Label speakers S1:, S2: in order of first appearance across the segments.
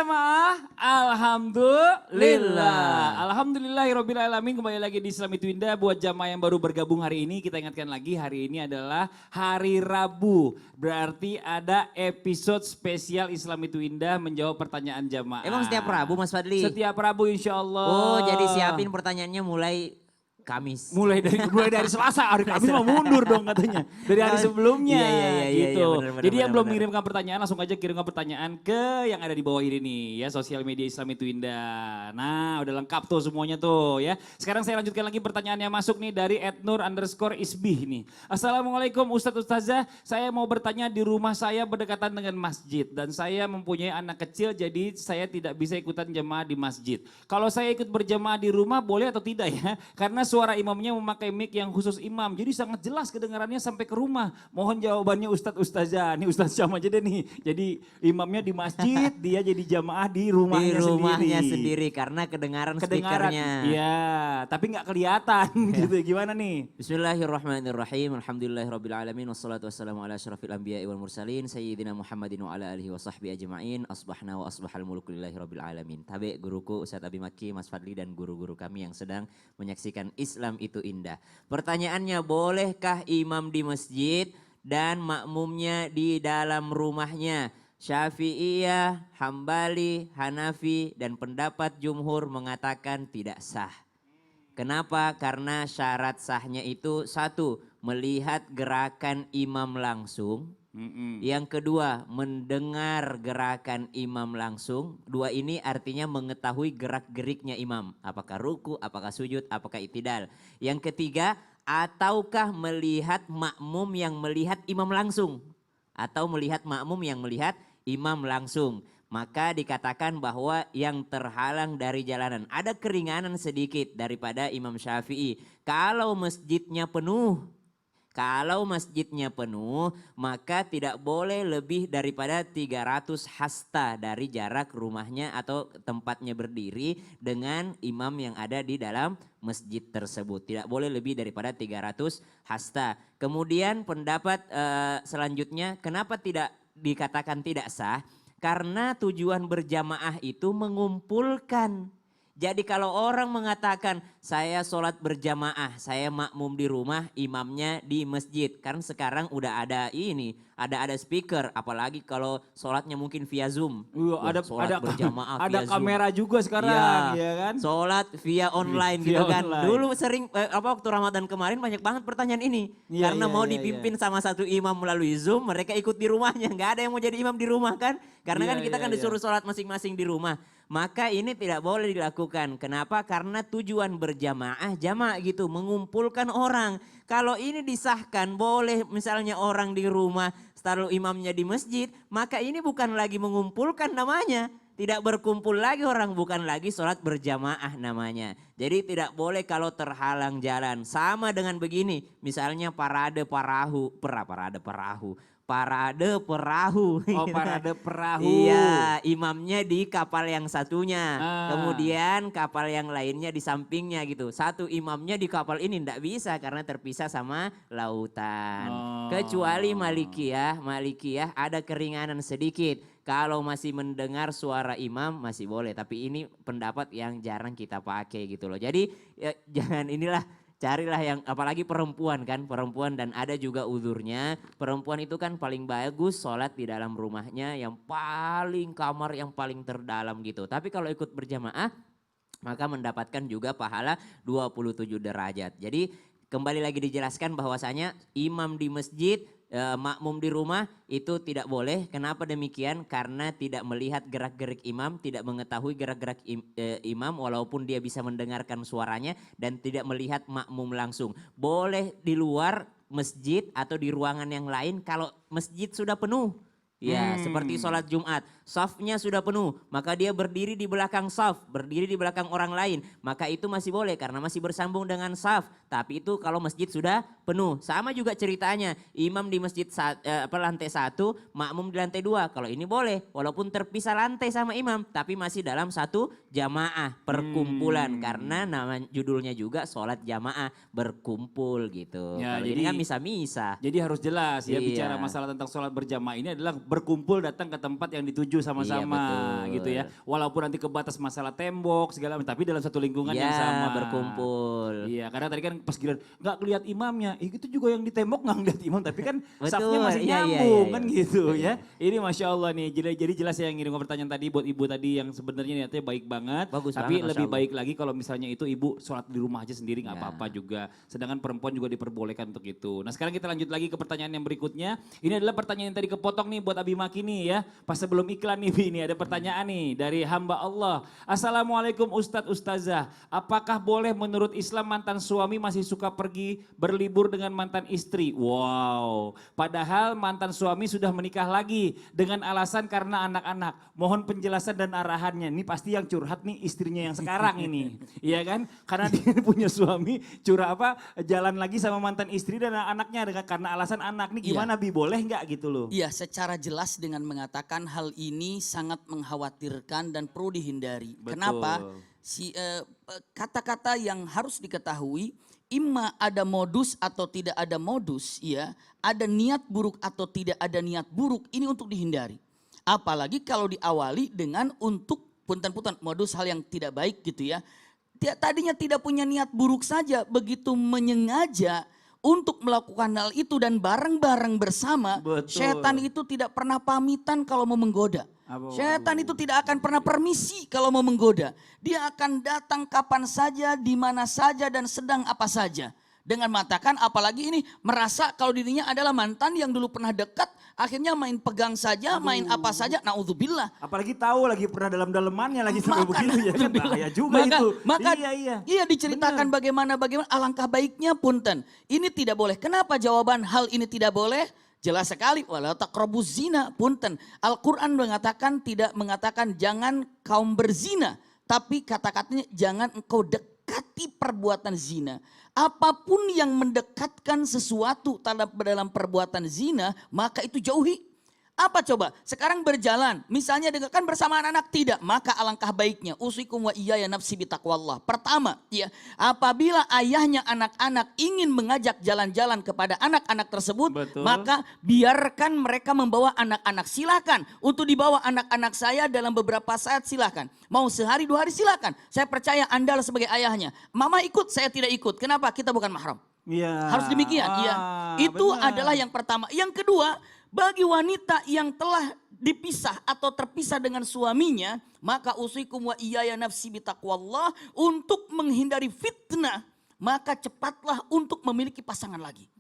S1: jamaah? Alhamdulillah. Alhamdulillahirrabbilalamin. Kembali lagi di Islam Itu Indah. Buat jamaah yang baru bergabung hari ini, kita ingatkan lagi hari ini adalah hari Rabu. Berarti ada episode spesial Islam Itu Indah menjawab pertanyaan jamaah.
S2: Emang setiap Rabu Mas Fadli?
S1: Setiap Rabu insya Allah.
S2: Oh jadi siapin pertanyaannya mulai Kamis.
S1: Mulai dari Selasa, hari Kamis mah mundur dong katanya. Dari hari sebelumnya gitu.
S2: Bener,
S1: Jadi yang belum
S2: bener.
S1: mengirimkan pertanyaan langsung aja kirimkan pertanyaan ke yang ada di bawah ini nih ya, sosial media Islam Itu Indah. Nah udah lengkap tuh semuanya tuh ya. Sekarang saya lanjutkan lagi pertanyaan yang masuk nih dari @nur_isbih nih. Assalamualaikum Ustadz Ustazah, saya mau bertanya, di rumah saya berdekatan dengan masjid dan saya mempunyai anak kecil jadi saya tidak bisa ikutan jemaah di masjid. Kalau saya ikut berjemaah di rumah boleh atau tidak ya? Karena suara imamnya memakai mic yang khusus imam, jadi sangat jelas kedengarannya sampai ke rumah. Mohon jawabannya Ustadz Ustazah. Nih Ustadz Syam aja deh nih. Jadi imamnya di masjid, dia jadi jamaah di rumahnya
S2: sendiri karena kedengaran speakernya.
S1: Iya, tapi nggak kelihatan gitu. Gimana nih?
S2: Bismillahirrahmanirrahim. Alhamdulillahirrabbilalamin. Wassalatu wassalamu ala asyrafil anbiya'i wal mursalin. Sayyidina Muhammadin wa ala alihi wa sahbihi ajma'in. Asbahna wa asbahal mulku lillahi rabbil alamin. Tabe guruku Ustadz Abi Maki, Mas Fadli dan guru-guru kami yang sedang menyaksikan Islam Itu Indah. Pertanyaannya, bolehkah imam di masjid dan makmumnya di dalam rumahnya? Syafi'iyah, Hambali, Hanafi dan pendapat jumhur mengatakan tidak sah. Kenapa? Karena syarat sahnya itu satu, melihat gerakan imam langsung. Yang kedua, mendengar gerakan imam langsung. Dua ini artinya mengetahui gerak-geriknya imam. Apakah ruku, apakah sujud, apakah i'tidal. Yang ketiga, ataukah melihat makmum yang melihat imam langsung. Atau melihat makmum yang melihat imam langsung. Maka dikatakan bahwa yang terhalang dari jalanan. Ada keringanan sedikit daripada Imam Syafi'i. Kalau masjidnya penuh, maka tidak boleh lebih daripada 300 hasta dari jarak rumahnya atau tempatnya berdiri dengan imam yang ada di dalam masjid tersebut. Tidak boleh lebih daripada 300 hasta. Kemudian pendapat selanjutnya, kenapa tidak dikatakan tidak sah? Karena tujuan berjamaah itu mengumpulkan. Jadi kalau orang mengatakan saya sholat berjamaah, saya makmum di rumah, imamnya di masjid. Kan sekarang udah ada ada speaker, apalagi kalau sholatnya mungkin via Zoom.
S1: Ada
S2: berjamaah
S1: ada
S2: via
S1: kamera
S2: Zoom.
S1: juga sekarang,
S2: ya
S1: kan?
S2: Sholat via online
S1: Via
S2: gitu kan.
S1: online.
S2: Dulu sering waktu Ramadan kemarin banyak banget pertanyaan ini. Karena mau dipimpin sama satu imam melalui Zoom, mereka ikut di rumahnya. Nggak ada yang mau jadi imam di rumah kan? Karena kan kita kan disuruh sholat masing-masing di rumah. Maka ini tidak boleh dilakukan. Kenapa? Karena tujuan berjamaah, jamaah gitu, mengumpulkan orang. Kalau ini disahkan boleh misalnya orang di rumah, taruh imamnya di masjid, maka ini bukan lagi mengumpulkan namanya. Tidak berkumpul lagi orang, bukan lagi sholat berjamaah namanya. Jadi tidak boleh kalau terhalang jalan. Sama dengan begini, misalnya parade perahu.
S1: Oh, parade perahu.
S2: Iya, imamnya di kapal yang satunya. Kemudian kapal yang lainnya di sampingnya gitu. Satu imamnya di kapal ini tidak bisa karena terpisah sama lautan. Kecuali Malikiyah ada keringanan sedikit. Kalau masih mendengar suara imam masih boleh. Tapi ini pendapat yang jarang kita pakai gitu loh. Jadi ya, carilah yang apalagi perempuan dan ada juga uzurnya. Perempuan itu kan paling bagus sholat di dalam rumahnya yang paling kamar yang paling terdalam gitu. Tapi kalau ikut berjamaah maka mendapatkan juga pahala 27 derajat. Jadi kembali lagi dijelaskan bahwasanya imam di masjid, makmum di rumah itu tidak boleh. Kenapa demikian? Karena tidak melihat gerak-gerik imam, tidak mengetahui gerak-gerik imam walaupun dia bisa mendengarkan suaranya dan tidak melihat makmum langsung. Boleh di luar masjid atau di ruangan yang lain kalau masjid sudah penuh. Ya, seperti sholat Jumat, safnya sudah penuh, maka dia berdiri di belakang saf, berdiri di belakang orang lain, maka itu masih boleh karena masih bersambung dengan saf. tapi itu kalau masjid sudah penuh. Sama juga ceritanya, imam di masjid lantai 1, makmum di lantai 2. Kalau ini boleh, walaupun terpisah lantai sama imam, tapi masih dalam satu jamaah, perkumpulan. Karena nama judulnya juga sholat jamaah, berkumpul gitu.
S1: Ya,
S2: Kalau ini kan misa-misa.
S1: Jadi harus jelas ya,
S2: Iya.
S1: bicara masalah tentang sholat berjamaah ini adalah berkumpul datang ke tempat yang dituju sama-sama
S2: Iya,
S1: gitu ya. Walaupun nanti kebatas masalah tembok segala macam, tapi dalam satu lingkungan yang
S2: Iya,
S1: sama.
S2: berkumpul.
S1: Iya, karena tadi kan pas giliran nggak ngeliat imamnya, itu juga yang di tembok nggak ngeliat imam, tapi kan
S2: Betul,
S1: safnya masih
S2: iya,
S1: nyambung
S2: iya.
S1: kan gitu ya. Ini Masya Allah nih, jadi jelas ya yang ngirim pertanyaan tadi buat ibu tadi yang sebenarnya niatnya baik banget.
S2: Bagus
S1: tapi
S2: banget, Masya
S1: lebih
S2: Allah.
S1: baik lagi kalau misalnya itu ibu sholat di rumah aja sendiri nggak
S2: Ya.
S1: apa-apa juga. Sedangkan perempuan juga diperbolehkan untuk itu. Nah sekarang kita lanjut lagi ke pertanyaan yang berikutnya. Ini adalah pertanyaan yang tadi kepotong nih buat Abi Maki nih ya. Pas sebelum iklan nih Bi, ini ada pertanyaan nih dari hamba Allah. Assalamualaikum Ustadz Ustazah. Apakah boleh menurut Islam mantan suami masih suka pergi berlibur dengan mantan istri? Wow. Padahal mantan suami sudah menikah lagi dengan alasan karena anak-anak. Mohon penjelasan dan arahannya. Ini pasti yang curhat nih istrinya yang sekarang ini. Iya kan? Karena dia punya suami jalan lagi sama mantan istri dan anaknya dengan karena alasan anak. Nih gimana Bi, boleh nggak gitu loh?
S3: Iya, secara jelas dengan mengatakan hal ini sangat mengkhawatirkan dan perlu dihindari.
S1: Betul.
S3: Kenapa? Kata-kata yang harus diketahui, imma ada modus atau tidak ada modus, ya, ada niat buruk atau tidak ada niat buruk, ini untuk dihindari. Apalagi kalau diawali dengan untuk punten-punten modus hal yang tidak baik gitu ya. Tadinya tidak punya niat buruk saja, begitu menyengaja untuk melakukan hal itu dan bareng-bareng bersama,
S1: Betul.
S3: setan itu tidak pernah pamitan kalau mau menggoda. Setan itu tidak akan pernah permisi kalau mau menggoda. Dia akan datang kapan saja, di mana saja dan sedang apa saja. Dengan mengatakan apalagi ini merasa kalau dirinya adalah mantan yang dulu pernah dekat, akhirnya main pegang saja, main apa saja, naudzubillah.
S1: Apalagi tahu lagi pernah dalam-dalamannya lagi sampai begitu ya kan bahaya juga itu.
S3: Maka
S1: Iya.
S3: diceritakan bagaimana alangkah baiknya punten. Ini tidak boleh. Kenapa jawaban hal ini tidak boleh? Jelas sekali, wala taqrabuz zina, punten. Al-Quran tidak mengatakan jangan kaum berzina. Tapi kata-katanya jangan engkau dekati perbuatan zina. Apapun yang mendekatkan sesuatu dalam perbuatan zina, maka itu jauhi. Apa coba? Sekarang berjalan, misalnya kan bersama anak-anak tidak, maka alangkah baiknya usikum wa iyaya nafsi bitaqwallah. Pertama, ya, apabila ayahnya anak-anak ingin mengajak jalan-jalan kepada anak-anak tersebut,
S1: Betul.
S3: maka biarkan mereka membawa anak-anak. Silakan untuk dibawa anak-anak saya dalam beberapa saat, silakan. Mau sehari 2 hari silakan. Saya percaya Anda sebagai ayahnya. Mama ikut, saya tidak ikut. Kenapa? Kita bukan mahram.
S1: Iya.
S3: Harus demikian, iya. Itu
S1: benar.
S3: adalah yang pertama. Yang kedua, bagi wanita yang telah dipisah atau terpisah dengan suaminya, maka usikum wa iyaya nafsi bitaqwallah, untuk menghindari fitnah, maka cepatlah untuk memiliki pasangan lagi.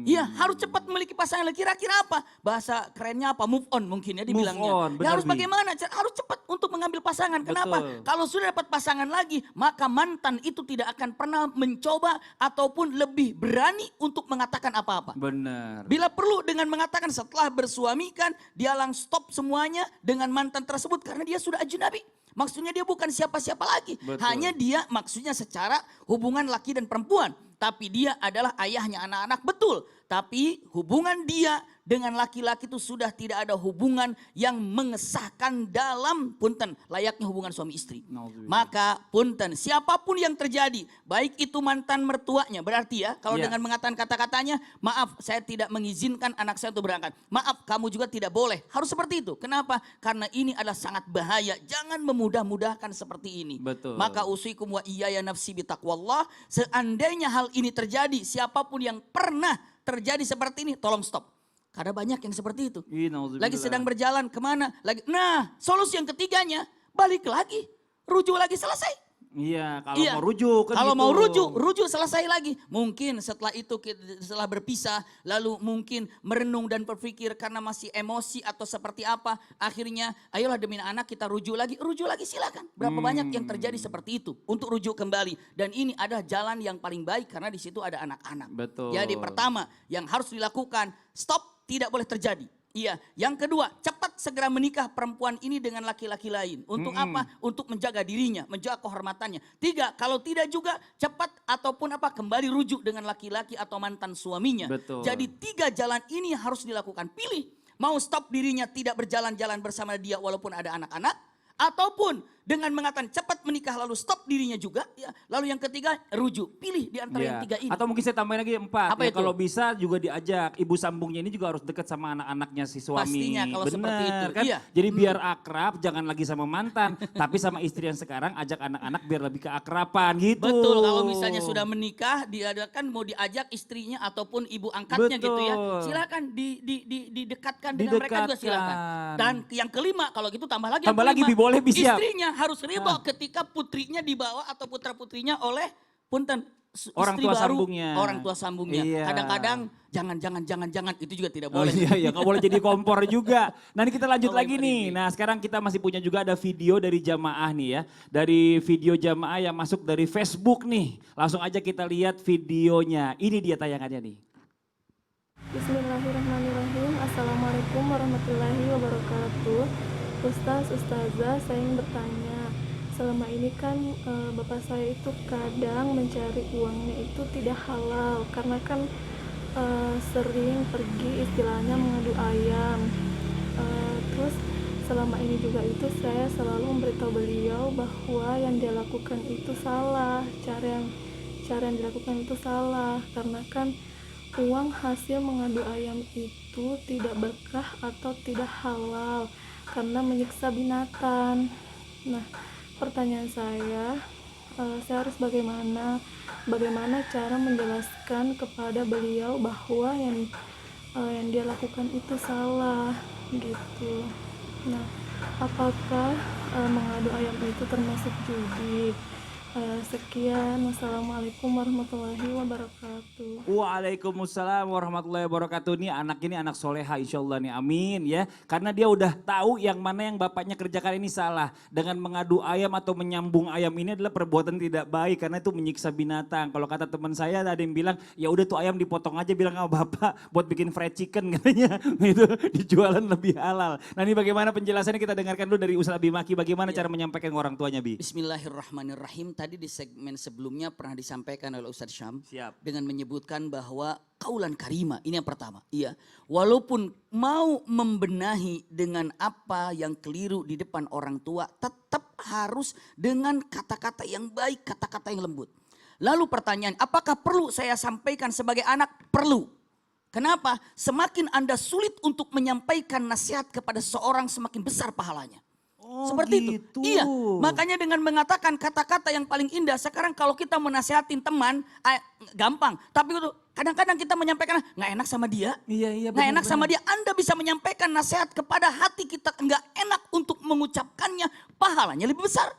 S3: Iya, harus cepat memiliki pasangan lagi. Kira-kira apa? Bahasa kerennya apa? Move on mungkin ya dibilangnya.
S1: Move on,
S3: Ya harus
S1: benar, Bi.
S3: bagaimana? Harus cepat untuk mengambil pasangan. Kenapa?
S1: Betul.
S3: Kalau sudah dapat pasangan lagi, maka mantan itu tidak akan pernah mencoba ataupun lebih berani untuk mengatakan apa-apa.
S1: Benar.
S3: Bila perlu dengan mengatakan setelah bersuamikan, dia langsung stop semuanya dengan mantan tersebut karena dia sudah ajnabi. Maksudnya dia bukan siapa-siapa lagi.
S1: Betul.
S3: Hanya dia maksudnya secara hubungan laki dan perempuan. Tapi dia adalah ayahnya anak-anak, betul. Tapi hubungan dia dengan laki-laki itu sudah tidak ada hubungan yang mengesahkan dalam punten layaknya hubungan suami istri.
S1: Nauzubillah.
S3: Maka punten, siapapun yang terjadi, baik itu mantan mertuanya, berarti ya kalau
S1: Iya.
S3: dengan mengatakan kata-katanya, maaf saya tidak mengizinkan anak saya untuk berangkat. Maaf kamu juga tidak boleh. Harus seperti itu. Kenapa? Karena ini adalah sangat bahaya. Jangan memudah-mudahkan seperti ini.
S1: Betul.
S3: Maka usikum wa iyaya nafsi bitaqwallah. Seandainya hal ini terjadi, siapapun yang pernah terjadi seperti ini, tolong stop. Karena banyak yang seperti itu. Lagi sedang berjalan kemana? Nah, solusi yang ketiganya, balik lagi. Rujuk lagi, selesai.
S1: Iya, kalau
S3: Iya.
S1: mau rujuk kan
S3: Kalau
S1: gitu.
S3: mau rujuk selesai lagi. Mungkin setelah itu setelah berpisah, lalu mungkin merenung dan berpikir karena masih emosi atau seperti apa. Akhirnya ayolah demi anak kita rujuk lagi silakan. Berapa banyak yang terjadi seperti itu untuk rujuk kembali. Dan ini adalah jalan yang paling baik karena di situ ada anak-anak.
S1: Betul.
S3: Jadi pertama yang harus dilakukan, stop, tidak boleh terjadi. Iya, yang kedua, cepat segera menikah perempuan ini dengan laki-laki lain. Untuk apa? Untuk menjaga dirinya, menjaga kehormatannya. 3, kalau tidak juga cepat ataupun apa kembali rujuk dengan laki-laki atau mantan suaminya.
S1: Betul.
S3: Jadi 3 jalan ini harus dilakukan. Pilih, mau stop dirinya tidak berjalan-jalan bersama dia walaupun ada anak-anak. Ataupun dengan mengatakan cepat menikah lalu stop dirinya juga. Ya. Lalu yang ketiga, rujuk. Pilih di antara yang 3 ini.
S1: Atau mungkin saya tambahin lagi 4.
S3: Apa
S1: Ya,
S3: itu?
S1: kalau bisa juga diajak ibu sambungnya ini juga harus dekat sama anak-anaknya si suami.
S3: Pastinya kalau seperti itu,
S1: Kan?
S3: iya.
S1: Jadi biar akrab, jangan lagi sama mantan, tapi sama istri yang sekarang ajak anak-anak biar lebih keakraban gitu.
S3: Betul, kalau misalnya sudah menikah, diadakan mau diajak istrinya ataupun ibu angkatnya gitu ya.
S1: Betul.
S3: Silakan didekatkan dengan mereka juga silakan.
S1: Didekatkan.
S3: Dan yang kelima, kalau gitu tambah lagi
S1: Tambah
S3: yang
S1: lagi,
S3: kelima.
S1: Bi, boleh, Bi, siap.
S3: Istrinya harus ridho ketika putrinya dibawa atau putra-putrinya oleh punten
S1: Orang
S3: istri
S1: tua
S3: baru,
S1: sambungnya.
S3: orang tua sambungnya.
S1: Iya.
S3: Kadang-kadang jangan itu juga tidak
S1: Oh
S3: boleh.
S1: iya, gak boleh jadi kompor juga. Nah ini kita lanjut
S3: Boleh,
S1: lagi
S3: Pak
S1: nih.
S3: Didi.
S1: Nah sekarang kita masih punya juga ada video dari jamaah nih ya. Dari video jamaah yang masuk dari Facebook nih. Langsung aja kita lihat videonya. Ini dia tayangannya nih.
S4: Bismillahirrahmanirrahim. Assalamualaikum warahmatullahi wabarakatuh. Ustaz, Ustazah, saya ingin bertanya. Selama ini kan bapak saya itu kadang mencari uangnya itu tidak halal. Karena kan sering pergi istilahnya mengadu ayam. Terus selama ini juga itu saya selalu memberitahu beliau bahwa yang dia lakukan itu salah. Cara yang dilakukan itu salah. Karena kan uang hasil mengadu ayam itu tidak berkah atau tidak halal karena menyiksa binatang. Nah, pertanyaan saya harus bagaimana cara menjelaskan kepada beliau bahwa yang dia lakukan itu salah gitu. Nah, apakah mengadu ayam itu termasuk judi? Sekian, wassalamualaikum warahmatullahi wabarakatuh.
S1: Waalaikumsalam warahmatullahi wabarakatuh. Nih anak ini anak soleha insya Allah nih, amin ya. Karena dia udah tahu yang mana yang bapaknya kerjakan ini salah. Dengan mengadu ayam atau menyambung ayam ini adalah perbuatan tidak baik karena itu menyiksa binatang. Kalau kata teman saya ada yang bilang ya udah tuh ayam dipotong aja bilang sama bapak buat bikin fried chicken katanya. Itu dijualan lebih halal. Nah ini bagaimana penjelasannya kita dengarkan dulu dari Ustaz Abi Maki. Bagaimana cara menyampaikan ke orang tuanya Bi?
S3: Bismillahirrahmanirrahim. Tadi di segmen sebelumnya pernah disampaikan oleh Ustadz Syam.
S1: Siap.
S3: Dengan menyebutkan bahwa kaulan karima, ini yang pertama. Iya, walaupun mau membenahi dengan apa yang keliru di depan orang tua, tetap harus dengan kata-kata yang baik, kata-kata yang lembut. Lalu pertanyaan, apakah perlu saya sampaikan sebagai anak? Perlu. Kenapa? Semakin Anda sulit untuk menyampaikan nasihat kepada seseorang, semakin besar pahalanya.
S1: Oh,
S3: Seperti
S1: gitu.
S3: itu. Iya, makanya dengan mengatakan kata-kata yang paling indah. Sekarang kalau kita menasihatin teman, gampang. Tapi itu kadang-kadang kita menyampaikan, nggak enak sama dia.
S1: Iya,
S3: Nggak enak sama dia. Anda bisa menyampaikan nasihat kepada hati kita nggak enak untuk mengucapkannya. Pahalanya lebih besar.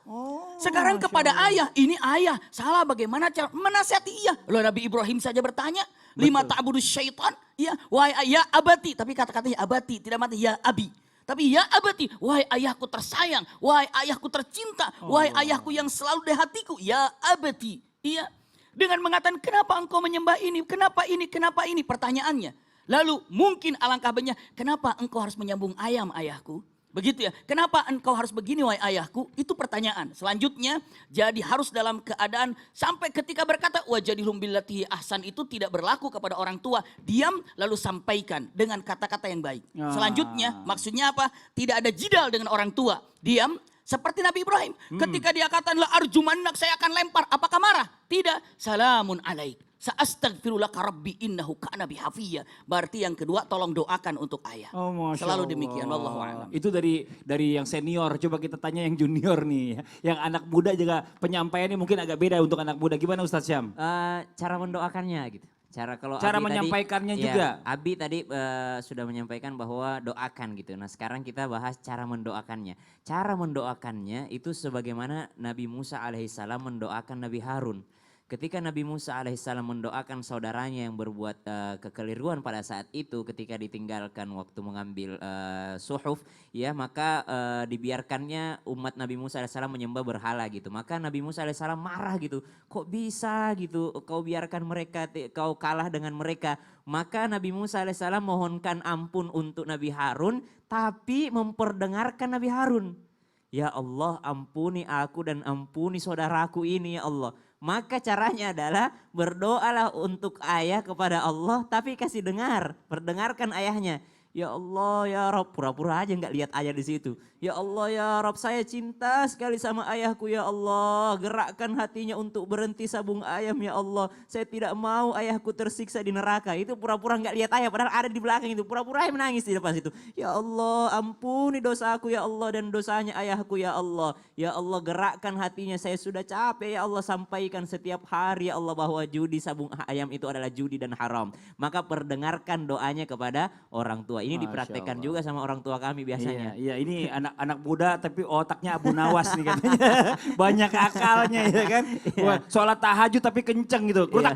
S3: Sekarang kepada ayah, ini ayah. Salah bagaimana cara menasihati iya. Loh Nabi Ibrahim saja bertanya, lima ta'budus syaitan. Iya, wahai ayah abati. Tapi kata-katanya abati, tidak mati ya abi. Tapi ya abati, wahai ayahku tersayang, wahai ayahku tercinta, wahai ayahku yang selalu di hatiku, ya abati. Iya, dengan mengatakan kenapa engkau menyembah ini, kenapa ini, kenapa ini, pertanyaannya. Lalu mungkin alangkah baiknya, kenapa engkau harus menyambung ayam ayahku? Begitu ya, kenapa engkau harus begini wahai ayahku? Itu pertanyaan. Selanjutnya, jadi harus dalam keadaan sampai ketika berkata wajadilhum billati ahsan itu tidak berlaku kepada orang tua. Diam lalu sampaikan dengan kata-kata yang baik. Selanjutnya, maksudnya apa? Tidak ada jidal dengan orang tua. Diam seperti Nabi Ibrahim. Ketika dia katakan la arjumannak, saya akan lempar. Apakah marah? Tidak. Salamun alaik. Sa'astaghfirulaka rabbi innahu kana bihafiyya. Berarti yang kedua tolong doakan untuk ayah.
S1: Oh, Masya
S3: Selalu
S1: Allah.
S3: demikian, wallahu a'lam.
S1: Itu dari yang senior, coba kita tanya yang junior nih. Yang anak muda juga penyampaiannya mungkin agak beda untuk anak muda. Gimana Ustadz Syam?
S2: Cara mendoakannya gitu. Kalau
S1: Cara
S2: Abi
S1: menyampaikannya
S2: tadi,
S1: juga.
S2: Ya, Abi tadi sudah menyampaikan bahwa doakan gitu. Nah sekarang kita bahas cara mendoakannya. Cara mendoakannya itu sebagaimana Nabi Musa alaihissalam mendoakan Nabi Harun. Ketika Nabi Musa alaihissalam mendoakan saudaranya yang berbuat kekeliruan pada saat itu ketika ditinggalkan waktu mengambil suhuf, ya maka dibiarkannya umat Nabi Musa alaihissalam menyembah berhala gitu. Maka Nabi Musa alaihissalam marah gitu, kok bisa gitu kau biarkan mereka, kau kalah dengan mereka. Maka Nabi Musa alaihissalam mohonkan ampun untuk Nabi Harun, tapi memperdengarkan Nabi Harun. Ya Allah, ampuni aku dan ampuni saudaraku ini ya Allah. Maka caranya adalah berdoalah untuk ayah kepada Allah tapi kasih dengar, perdengarkan ayahnya. Ya Allah ya Rob, pura-pura aja nggak lihat ayah di situ. Ya Allah ya Rob, saya cinta sekali sama ayahku ya Allah. Gerakkan hatinya untuk berhenti sabung ayam ya Allah. Saya tidak mau ayahku tersiksa di neraka. Itu pura-pura nggak lihat ayah padahal ada di belakang itu. Pura-pura menangis di depan situ. Ya Allah ampuni dosaku ya Allah dan dosanya ayahku ya Allah. Ya Allah gerakkan hatinya, saya sudah capek ya Allah sampaikan setiap hari ya Allah bahwa judi sabung ayam itu adalah judi dan haram. Maka perdengarkan doanya kepada orang tua. Ini
S1: Masya
S2: dipraktekkan
S1: Allah.
S2: juga sama orang tua kami biasanya.
S1: Iya, ini anak-anak muda tapi otaknya Abu Nawas nih katanya. Banyak akalnya ya kan. Wah, sholat tahajud tapi kenceng gitu. Kerutak.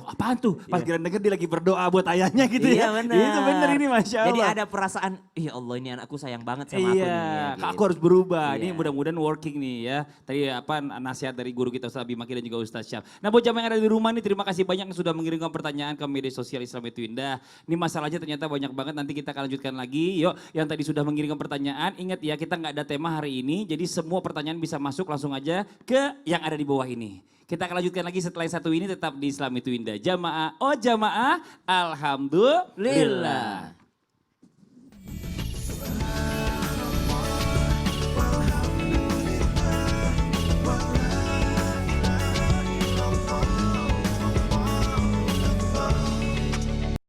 S1: Apaan tuh? Pas kira denger dia lagi berdoa buat ayahnya gitu
S2: Iya
S1: ya.
S2: benar.
S1: Itu bener ini Masya Allah.
S2: Jadi ada perasaan, ya Allah ini anakku sayang banget sama aku nih. Ya,
S1: Iya, aku
S2: gitu.
S1: harus berubah. Ini
S2: Iya.
S1: mudah-mudahan working nih ya. Tadi apa nasihat dari guru kita Ustaz Bimaki dan juga Ustaz Syaf. Nah buat jamaah yang ada di rumah nih terima kasih banyak yang sudah mengirimkan pertanyaan ke media sosial Islam itu Indah. Ini masalahnya ternyata banyak banget, nanti kita akan lanjutkan lagi. Yuk yang tadi sudah mengirimkan pertanyaan, ingat ya kita nggak ada tema hari ini. Jadi semua pertanyaan bisa masuk langsung aja ke yang ada di bawah ini. Kita akan lanjutkan lagi setelah yang satu ini tetap di Islam itu Indah. Jamaah, oh jamaah, alhamdulillah.